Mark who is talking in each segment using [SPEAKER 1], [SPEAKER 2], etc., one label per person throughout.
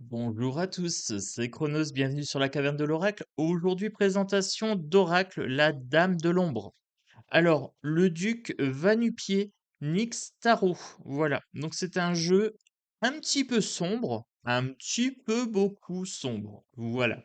[SPEAKER 1] Bonjour à tous, c'est Chronos, bienvenue sur la caverne de l'oracle. Aujourd'hui, présentation d'Oracle, la Dame de l'Ombre. Alors, le duc va-nu-pied Nyx-Taro. Voilà, donc c'est un jeu un petit peu sombre, un petit peu beaucoup sombre. Voilà.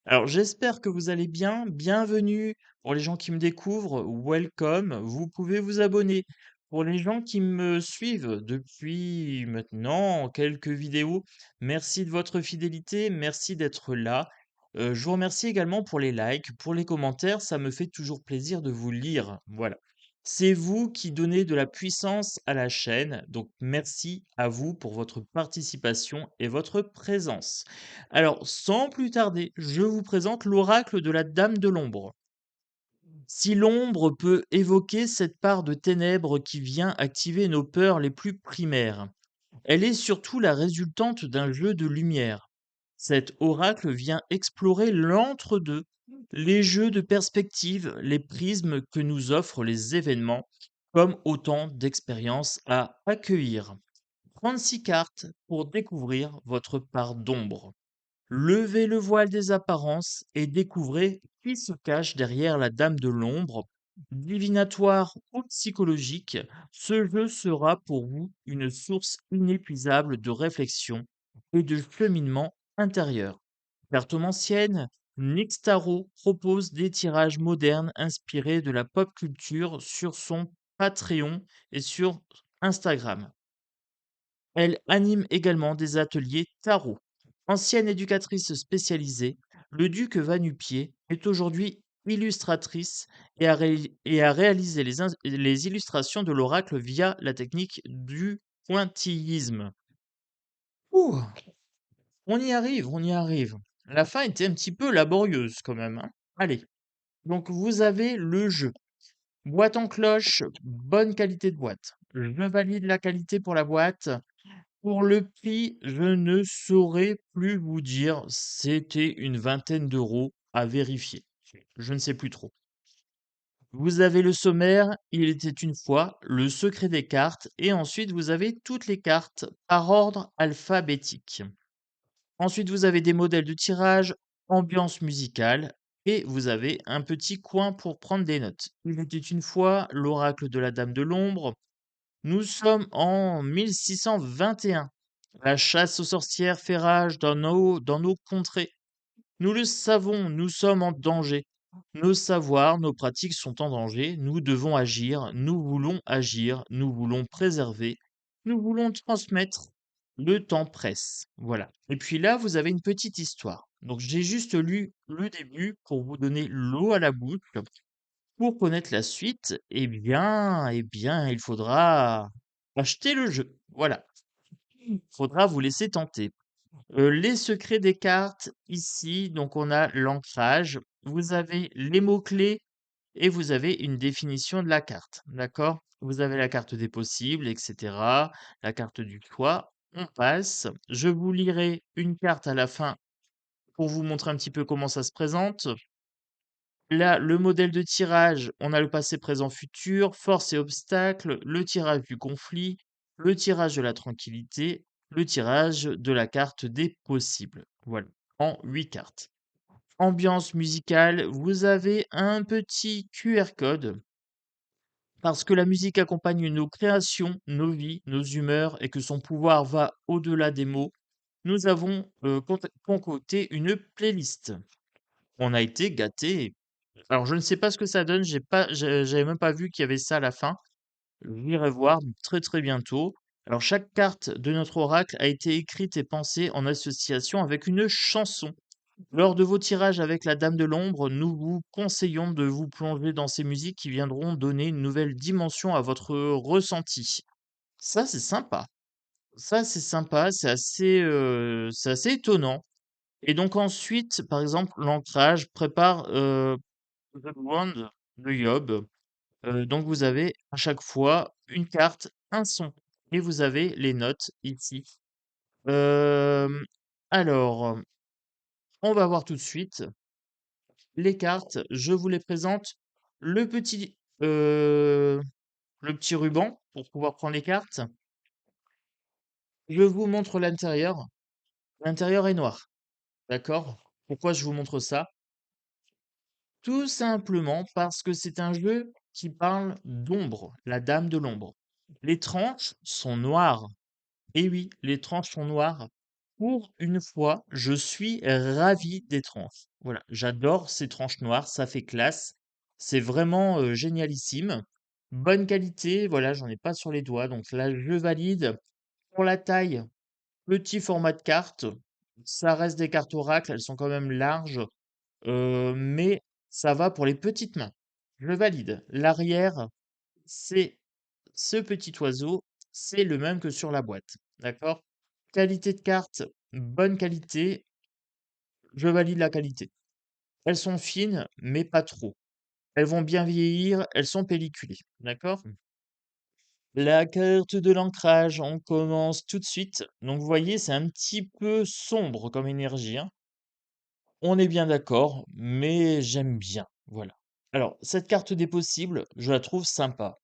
[SPEAKER 1] Alors, j'espère que vous allez bien. Bienvenue pour les gens qui me découvrent. Welcome. Vous pouvez vous abonner. Pour les gens qui me suivent depuis maintenant quelques vidéos, merci de votre fidélité. Merci d'être là. Je vous remercie également pour les likes, pour les commentaires. Ça me fait toujours plaisir de vous lire. Voilà. C'est vous qui donnez de la puissance à la chaîne. Donc, merci à vous pour votre participation et votre présence. Alors, sans plus tarder, je vous présente l'oracle de la Dame de l'Ombre. Si l'ombre peut évoquer cette part de ténèbres qui vient activer nos peurs les plus primaires, elle est surtout la résultante d'un jeu de lumière. Cet oracle vient explorer l'entre-deux, les jeux de perspective, les prismes que nous offrent les événements, comme autant d'expériences à accueillir. 36 cartes pour découvrir votre part d'ombre. Levez le voile des apparences et découvrez qui se cache derrière la Dame de l'Ombre. Divinatoire ou psychologique, ce jeu sera pour vous une source inépuisable de réflexion et de cheminement intérieur. Cartomancienne, Nyx Tarot propose des tirages modernes inspirés de la pop culture sur son Patreon et sur Instagram. Elle anime également des ateliers tarot. Ancienne éducatrice spécialisée, le duc va-nu-pied est aujourd'hui illustratrice et a réalisé les illustrations de l'oracle via la technique du pointillisme. Ouh, on y arrive, on y arrive. La fin était un petit peu laborieuse quand même, hein. Allez, donc vous avez le jeu. Boîte en cloche, bonne qualité de boîte. Je valide la qualité pour la boîte. Pour le prix, je ne saurais plus vous dire. C'était une vingtaine d'euros à vérifier. Je ne sais plus trop. Vous avez le sommaire, il était une fois, le secret des cartes, et ensuite vous avez toutes les cartes par ordre alphabétique. Ensuite, vous avez des modèles de tirage, ambiance musicale, et vous avez un petit coin pour prendre des notes. Il était une fois l'oracle de la Dame de l'Ombre. Nous sommes en 1621. La chasse aux sorcières fait rage dans nos contrées. Nous le savons, nous sommes en danger. Nos savoirs, nos pratiques sont en danger. Nous devons agir, nous voulons préserver, nous voulons transmettre. Le temps presse. Voilà. Et puis là, vous avez une petite histoire. Donc j'ai juste lu le début pour vous donner l'eau à la bouche. Pour connaître la suite, eh bien, il faudra acheter le jeu. Voilà. Il faudra vous laisser tenter. Les secrets des cartes, ici, donc on a l'ancrage, vous avez les mots-clés et vous avez une définition de la carte. D'accord? Vous avez la carte des possibles, etc. La carte du choix. On passe. Je vous lirai une carte à la fin pour vous montrer un petit peu comment ça se présente. Là, le modèle de tirage, on a le passé, présent, futur, force et obstacles, le tirage du conflit, le tirage de la tranquillité, le tirage de la carte des possibles. Voilà, en 8 cartes. Ambiance musicale, vous avez un petit QR code parce que la musique accompagne nos créations, nos vies, nos humeurs et que son pouvoir va au-delà des mots. Nous avons concocté une playlist. On a été gâtés. Alors, je ne sais pas ce que ça donne, j'avais même pas vu qu'il y avait ça à la fin. J'irai voir très très bientôt. Alors, chaque carte de notre oracle a été écrite et pensée en association avec une chanson. Lors de vos tirages avec la Dame de l'Ombre, nous vous conseillons de vous plonger dans ces musiques qui viendront donner une nouvelle dimension à votre ressenti. Ça, c'est sympa. Ça, c'est sympa, c'est assez étonnant. Et donc ensuite, par exemple, l'ancrage prépare The Wand de Yob. Donc vous avez à chaque fois une carte, un son et vous avez les notes ici. Hem, alors, on va voir tout de suite les cartes. Je vous les présente. Le petit, heu, le petit ruban pour pouvoir prendre les cartes. Je vous montre l'intérieur. L'intérieur est noir, d'accord? Pourquoi je vous montre ça? Tout simplement parce que c'est un jeu qui parle d'ombre, la dame de l'ombre. Les tranches sont noires. Et oui, les tranches sont noires. Pour une fois, je suis ravi des tranches. Voilà, j'adore ces tranches noires, ça fait classe. C'est vraiment génialissime. Bonne qualité, voilà, j'en ai pas sur les doigts, donc là, je valide. Pour la taille, petit format de carte. Ça reste des cartes oracle, elles sont quand même larges, mais ça va pour les petites mains. Je valide. L'arrière, c'est ce petit oiseau, c'est le même que sur la boîte. D'accord? Qualité de carte, bonne qualité, je valide la qualité. Elles sont fines, mais pas trop. Elles vont bien vieillir, elles sont pelliculées. D'accord? La carte de l'ancrage, on commence tout de suite. Donc vous voyez, c'est un petit peu sombre comme énergie, hein. On est bien d'accord, mais j'aime bien. Voilà. Alors, cette carte des possibles, je la trouve sympa.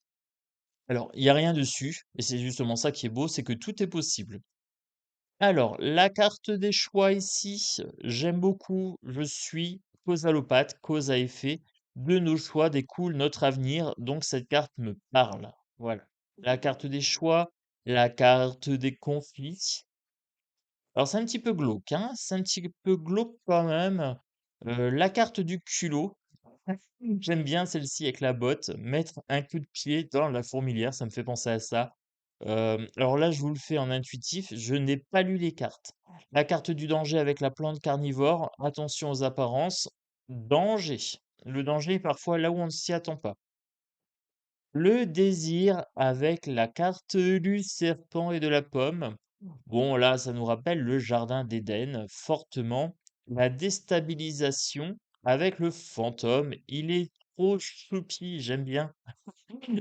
[SPEAKER 1] Alors, il y a rien dessus, et c'est justement ça qui est beau, c'est que tout est possible. Alors, la carte des choix ici, j'aime beaucoup. Je suis causalopathe, cause à effet. De nos choix découle notre avenir, donc cette carte me parle. Voilà. La carte des choix, la carte des conflits. Alors, c'est un petit peu glauque, hein, c'est un petit peu glauque quand même. La carte du culot. J'aime bien celle-ci avec la botte. Mettre un coup de pied dans la fourmilière, ça me fait penser à ça. Alors là, je vous le fais en intuitif, je n'ai pas lu les cartes. La carte du danger avec la plante carnivore, attention aux apparences. Danger. Le danger est parfois là où on ne s'y attend pas. Le désir avec la carte du serpent et de la pomme. Bon, là, ça nous rappelle le jardin d'Éden, fortement. La déstabilisation avec le fantôme. Il est trop choupi, j'aime bien.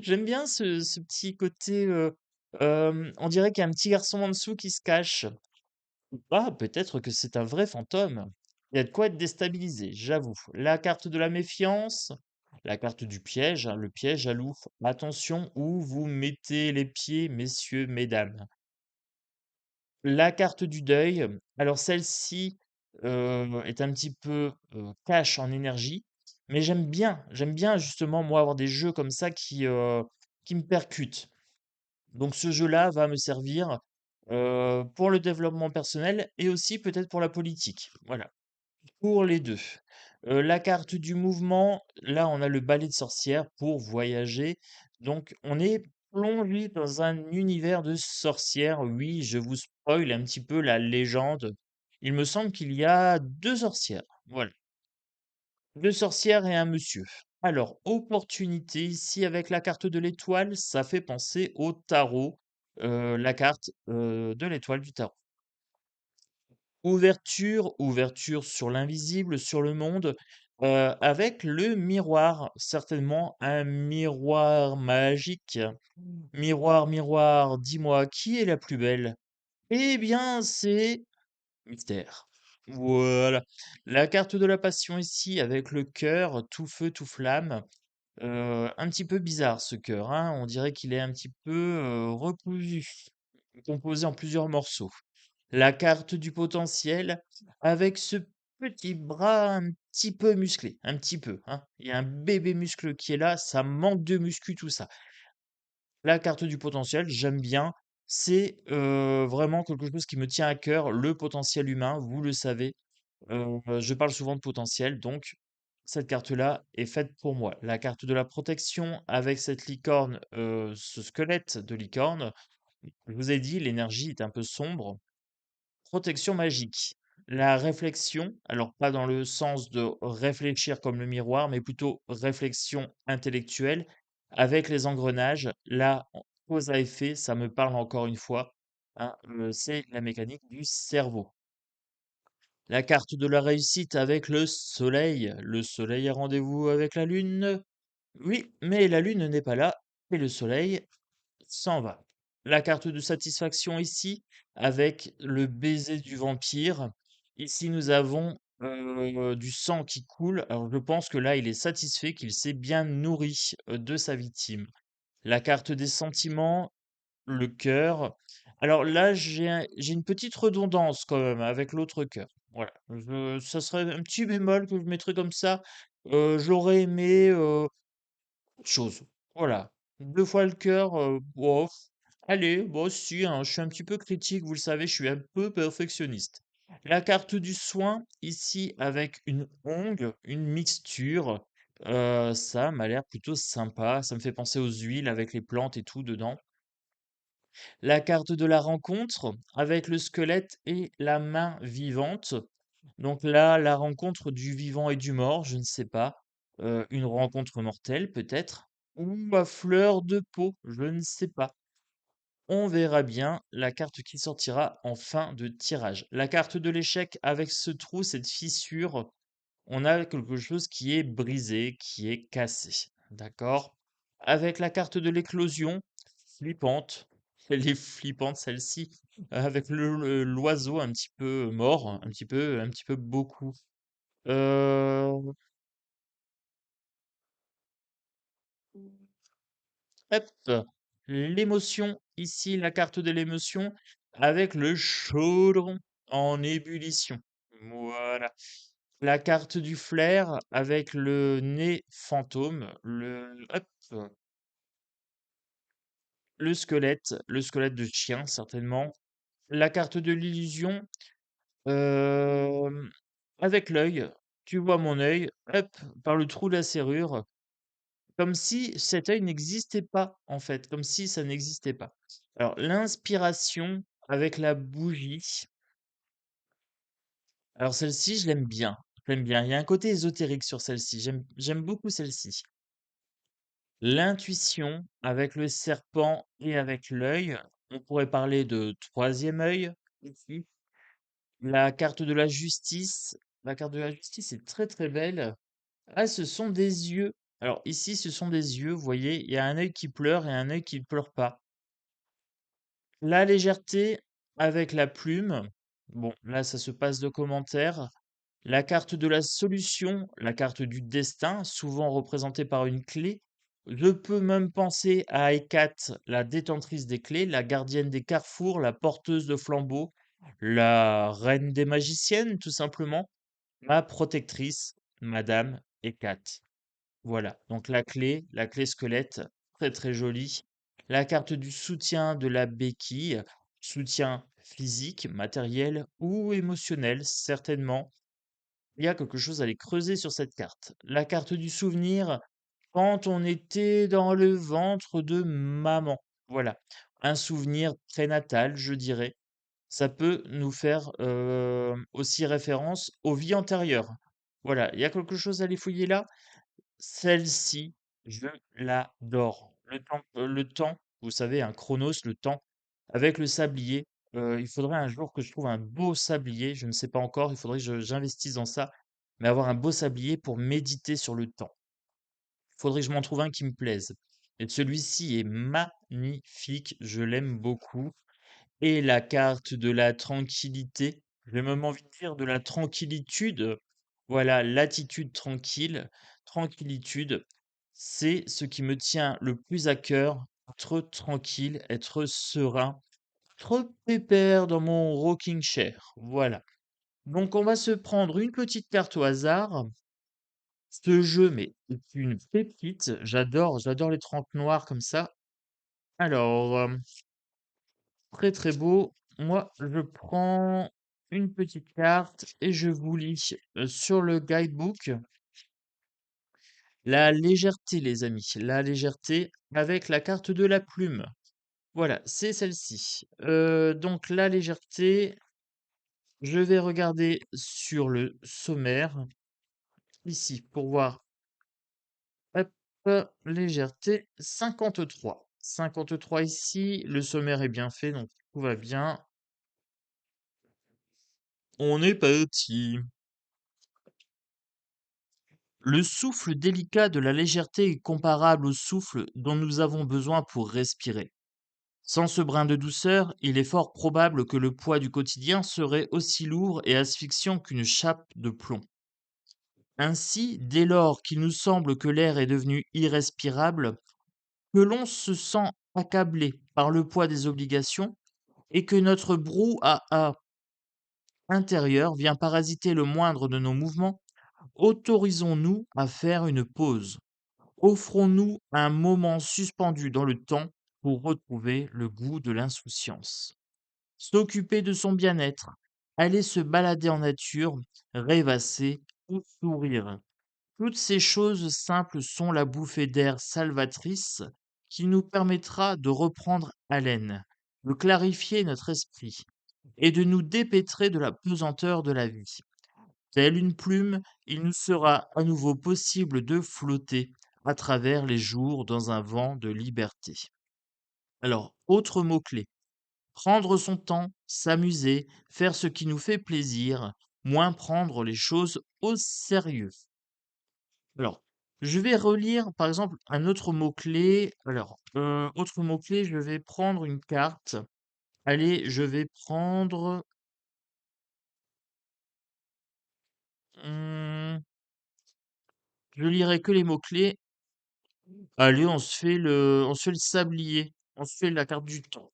[SPEAKER 1] J'aime bien ce petit côté. On dirait qu'il y a un petit garçon en dessous qui se cache. Ah, peut-être que c'est un vrai fantôme. Il y a de quoi être déstabilisé, j'avoue. La carte de la méfiance, la carte du piège, hein, le piège à loup. Attention où vous mettez les pieds, messieurs, mesdames. La carte du deuil, alors celle-ci est un petit peu cash en énergie, mais j'aime bien justement moi avoir des jeux comme ça qui me percutent. Donc ce jeu-là va me servir pour le développement personnel et aussi peut-être pour la politique. Voilà. Pour les 2. La carte du mouvement, là, on a le balai de sorcières pour voyager. Donc, on est plongé dans un univers de sorcières. Oui, je vous spoil un petit peu la légende. Il me semble qu'il y a 2 sorcières. Voilà, 2 sorcières et un monsieur. Alors, opportunité ici avec la carte de l'étoile, ça fait penser au tarot, la carte, de l'étoile du tarot. Ouverture sur l'invisible, sur le monde, avec le miroir, certainement un miroir magique. Miroir, miroir, dis-moi qui est la plus belle? Eh bien, c'est Mystère. Voilà. La carte de la passion ici avec le cœur, tout feu, tout flamme. Un petit peu bizarre ce cœur, hein. On dirait qu'il est un petit peu, recousu, composé en plusieurs morceaux. La carte du potentiel avec ce petit bras un petit peu musclé, un petit peu, hein. Il y a un bébé muscle qui est là, ça manque de muscu, tout ça. La carte du potentiel, j'aime bien. C'est vraiment quelque chose qui me tient à cœur, le potentiel humain, vous le savez. Je parle souvent de potentiel, donc cette carte-là est faite pour moi. La carte de la protection avec cette licorne, ce squelette de licorne. Je vous ai dit, l'énergie est un peu sombre. Protection magique. La réflexion, alors pas dans le sens de réfléchir comme le miroir, mais plutôt réflexion intellectuelle avec les engrenages. Là, cause à effet, ça me parle encore une fois, hein, c'est la mécanique du cerveau. La carte de la réussite avec le soleil. Le soleil a rendez-vous avec la lune. Oui, mais la lune n'est pas là et le soleil s'en va. La carte de satisfaction ici, avec le baiser du vampire. Ici, nous avons du sang qui coule. Alors, je pense que là, il est satisfait, qu'il s'est bien nourri de sa victime. La carte des sentiments, le cœur, Alors là, j'ai une petite redondance quand même avec l'autre cœur. Voilà, ça serait un petit bémol que je mettrais comme ça. J'aurais aimé autre chose. Voilà, 2 fois le cœur, bof. Allez, bon si, hein, je suis un petit peu critique, vous le savez, je suis un peu perfectionniste. La carte du soin, ici, avec une ongle, une mixture, ça m'a l'air plutôt sympa. Ça me fait penser aux huiles avec les plantes et tout dedans. La carte de la rencontre avec le squelette et la main vivante. Donc là, la rencontre du vivant et du mort, je ne sais pas. Une rencontre mortelle peut-être. Ou à fleur de peau, je ne sais pas. On verra bien la carte qui sortira en fin de tirage. La carte de l'échec avec ce trou, cette fissure, on a quelque chose qui est brisé, qui est cassé. D'accord? Avec la carte de l'éclosion, flippante. Elle est flippante celle-ci. Avec l'oiseau un petit peu mort, un petit peu beaucoup. Euh, hop. L'émotion, ici la carte de l'émotion, avec le chaudron en ébullition. Voilà. La carte du flair avec le nez fantôme, hop, le squelette de chien certainement. La carte de l'illusion, hem, avec l'œil, tu vois mon œil, hop, par le trou de la serrure, comme si cet œil n'existait pas en fait, comme si ça n'existait pas. Alors l'inspiration avec la bougie, alors celle-ci je l'aime bien, je l'aime bien. Il y a un côté ésotérique sur celle-ci, j'aime beaucoup celle-ci. L'intuition avec le serpent et avec l'œil. On pourrait parler de troisième œil ici. La carte de la justice. La carte de la justice est très très belle. Ah, ce sont des yeux. Alors ici, ce sont des yeux. Vous voyez, il y a un œil qui pleure et un œil qui ne pleure pas. La légèreté avec la plume. Bon, là, ça se passe de commentaires. La carte de la solution, la carte du destin, souvent représentée par une clé. Je peux même penser à Hécate, la détentrice des clés, la gardienne des carrefours, la porteuse de flambeaux, la reine des magiciennes, tout simplement, ma protectrice, Madame Hécate. Voilà, donc la clé squelette, très très jolie. La carte du soutien de la béquille, soutien physique, matériel ou émotionnel, certainement. Il y a quelque chose à aller creuser sur cette carte. La carte du souvenir, quand on était dans le ventre de maman. Voilà, un souvenir prénatal, je dirais. Ça peut nous faire aussi référence aux vies antérieures. Voilà, il y a quelque chose à aller fouiller là. Celle-ci, je l'adore. Le temps, vous savez, un chronos, le temps, avec le sablier. Il faudrait un jour que je trouve un beau sablier. Je ne sais pas encore, il faudrait que j'investisse dans ça. Mais avoir un beau sablier pour méditer sur le temps. Il faudrait que je m'en trouve un qui me plaise. Et celui-ci est magnifique, je l'aime beaucoup. Et la carte de la tranquillité, j'ai même envie de dire de la tranquillitude. Voilà, l'attitude tranquille, tranquillitude, c'est ce qui me tient le plus à cœur, être tranquille, être serein, être pépère dans mon rocking chair. Voilà. Donc on va se prendre une petite carte au hasard. Ce jeu, mais est une pépite. J'adore les trempes noires comme ça. Alors, très très beau. Moi, je prends une petite carte et je vous lis sur le guidebook la légèreté, les amis. La légèreté avec la carte de la plume. Voilà, c'est celle-ci. Donc la légèreté, je vais regarder sur le sommaire ici pour voir. Hop, légèreté 53. 53 ici, le sommaire est bien fait, donc tout va bien. On est parti. Le souffle délicat de la légèreté est comparable au souffle dont nous avons besoin pour respirer. Sans ce brin de douceur, il est fort probable que le poids du quotidien serait aussi lourd et asphyxiant qu'une chape de plomb. Ainsi, dès lors qu'il nous semble que l'air est devenu irrespirable, que l'on se sent accablé par le poids des obligations, et que notre brouhaha intérieur vient parasiter le moindre de nos mouvements, autorisons-nous à faire une pause. Offrons-nous un moment suspendu dans le temps pour retrouver le goût de l'insouciance. S'occuper de son bien-être, aller se balader en nature, rêvasser ou sourire. Toutes ces choses simples sont la bouffée d'air salvatrice qui nous permettra de reprendre haleine, de clarifier notre esprit et de nous dépêtrer de la pesanteur de la vie. Telle une plume, il nous sera à nouveau possible de flotter à travers les jours dans un vent de liberté. Alors, autre mot-clé, prendre son temps, s'amuser, faire ce qui nous fait plaisir, moins prendre les choses au sérieux. Alors, je vais relire, par exemple, un autre mot-clé. Alors, autre mot-clé, je vais prendre une carte. Allez, je vais prendre. hmm, je lirai que les mots-clés. Allez, on se fait le sablier. On se fait la carte du temps.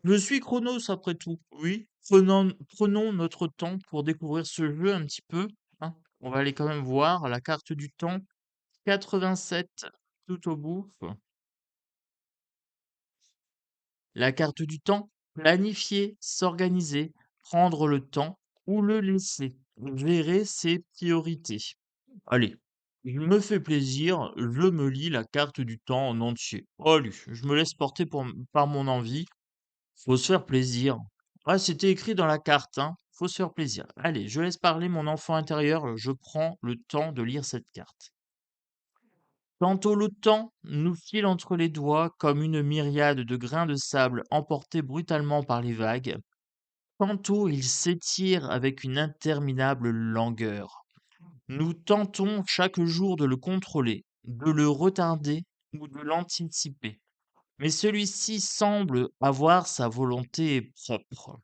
[SPEAKER 1] Je suis Chronos après tout. Oui, prenons notre temps pour découvrir ce jeu un petit peu, hein. On va aller quand même voir la carte du temps. 87 tout au bout. La carte du temps, planifier, s'organiser, prendre le temps ou le laisser, gérer ses priorités. Allez, je me fais plaisir, je me lis la carte du temps en entier. Allez, je me laisse porter par mon envie. Faut se faire plaisir. Ah, c'était écrit dans la carte, hein. Faut se faire plaisir. Allez, je laisse parler mon enfant intérieur, je prends le temps de lire cette carte. Tantôt le temps nous file entre les doigts comme une myriade de grains de sable emportés brutalement par les vagues, tantôt il s'étire avec une interminable langueur. Nous tentons chaque jour de le contrôler, de le retarder ou de l'anticiper. Mais celui-ci semble avoir sa volonté propre.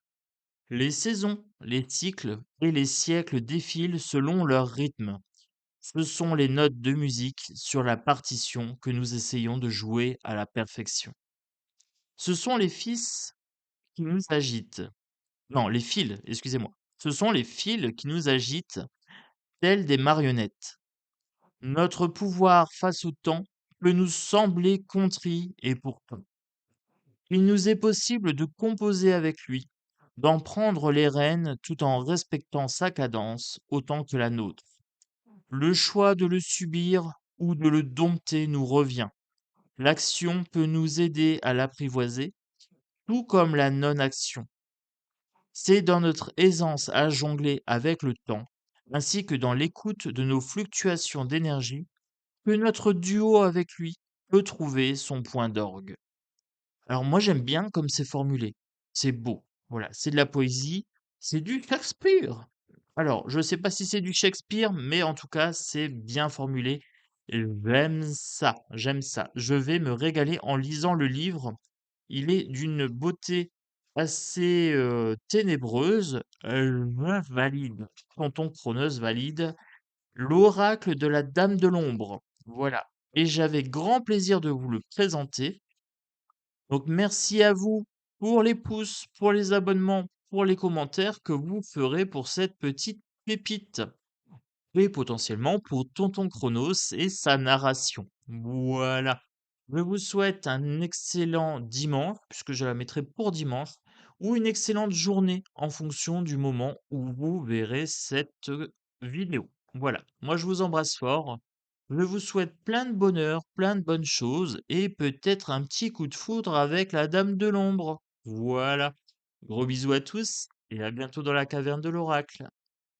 [SPEAKER 1] Les saisons, les cycles et les siècles défilent selon leur rythme. Ce sont les notes de musique sur la partition que nous essayons de jouer à la perfection. Ce sont les fils qui nous agitent. Non, les fils, excusez-moi. Ce sont les fils qui nous agitent, tels des marionnettes. Notre pouvoir face au temps peut nous sembler contrit et pourtant. Il nous est possible de composer avec lui, d'en prendre les rênes tout en respectant sa cadence autant que la nôtre. Le choix de le subir ou de le dompter nous revient. L'action peut nous aider à l'apprivoiser, tout comme la non-action. C'est dans notre aisance à jongler avec le temps, ainsi que dans l'écoute de nos fluctuations d'énergie, que notre duo avec lui peut trouver son point d'orgue. Alors moi j'aime bien comme c'est formulé. C'est beau. Voilà, c'est de la poésie, c'est du Shakespeare. Alors, je ne sais pas si c'est du Shakespeare, mais en tout cas, c'est bien formulé. J'aime ça, j'aime ça. Je vais me régaler en lisant le livre. Il est d'une beauté assez ténébreuse. Je valide. Tonton Chronos valide. L'oracle de la Dame de l'Ombre. Voilà. Et j'avais grand plaisir de vous le présenter. Donc merci à vous pour les pouces, pour les abonnements, pour les commentaires que vous ferez pour cette petite pépite et potentiellement pour Tonton Chronos et sa narration. Voilà. Je vous souhaite un excellent dimanche, puisque je la mettrai pour dimanche, ou une excellente journée en fonction du moment où vous verrez cette vidéo. Voilà. Moi, je vous embrasse fort. Je vous souhaite plein de bonheur, plein de bonnes choses et peut-être un petit coup de foudre avec la Dame de l'Ombre. Voilà. Gros bisous à tous et à bientôt dans la caverne de l'Oracle.